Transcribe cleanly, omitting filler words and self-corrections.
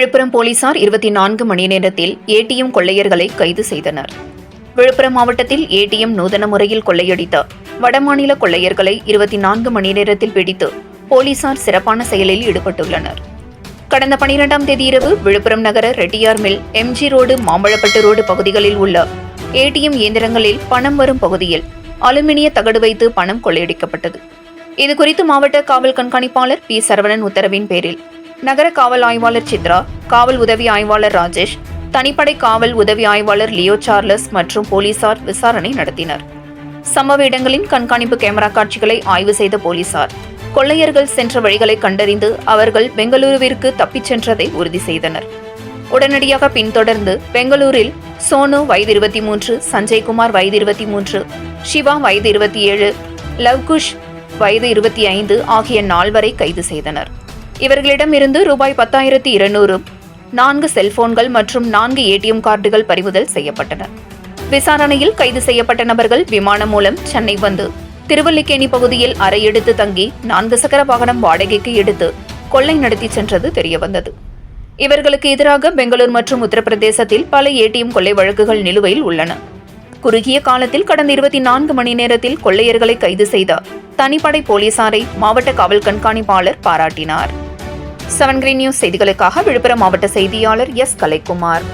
விழுப்புரம் போலீசார் 24 மணி நேரத்தில் ஏடிஎம் கொள்ளையர்களை கைது செய்தனர். விழுப்புரம் மாவட்டத்தில் ஏடிஎம் நூதன முறையில் கொள்ளையடித்த வடமாநில கொள்ளையர்களை 24 மணி நேரத்தில் பிடித்து போலீசார் சிறப்பான செயலில் ஈடுபட்டுள்ளனர். கடந்த 12ஆம் தேதி இரவு விழுப்புரம் நகர Reddiar mill, MG road, Mambazhapattu road பகுதிகளில் உள்ள ஏடிஎம் இயந்திரங்களில் பணம் வரும் பகுதியில் அலுமினிய தகடு வைத்து பணம் கொள்ளையடிக்கப்பட்டது. இதுகுறித்து மாவட்ட காவல் கண்காணிப்பாளர் பி. சரவணன் உத்தரவின் பேரில் நகர காவல் ஆய்வாளர் சித்ரா, காவல் உதவி ஆய்வாளர் ராஜேஷ், தனிப்படை காவல் உதவி ஆய்வாளர் லியோ சார்லஸ் மற்றும் போலீசார் விசாரணை நடத்தினர். சம்பவ இடங்களின் கண்காணிப்பு கேமரா காட்சிகளை ஆய்வு செய்த போலீசார் கொள்ளையர்கள் சென்ற வழிகளை கண்டறிந்து அவர்கள் பெங்களூருவிற்கு தப்பிச் சென்றதை உறுதி செய்தனர். உடனடியாக பின்தொடர்ந்து பெங்களூரில் சோனு வயது 23, சஞ்சய்குமார் வயது 23, சிவா வயது 27, லவ்குஷ் வயது 25 ஆகிய 4 கைது செய்தனர். இவர்களிடமிருந்து ரூபாய் 10,200, 4 செல்போன்கள் மற்றும் 4 ஏடிஎம் கார்டுகள் பறிமுதல் செய்யப்பட்டன. விசாரணையில் கைது செய்யப்பட்ட நபர்கள் விமானம் மூலம் சென்னை வந்து திருவல்லிக்கேணி பகுதியில் அறை எடுத்து தங்கி 4 சக்கர வாகனம் வாடகைக்கு எடுத்து கொள்ளை நடத்தி சென்றது தெரியவந்தது. இவர்களுக்கு எதிராக பெங்களூர் மற்றும் உத்தரப்பிரதேசத்தில் பல ஏடிஎம் கொள்ளை வழக்குகள் நிலுவையில் உள்ளன. குறுகிய காலத்தில் கடந்த 24 மணி நேரத்தில் கொள்ளையர்களை கைது செய்த தனிப்படை போலீசாரை மாவட்ட காவல் கண்காணிப்பாளர் பாராட்டினார். 7 Green News செய்திகளுக்காக விழுப்புரம் மாவட்ட செய்தியாளர் எஸ். கலைக்குமார்.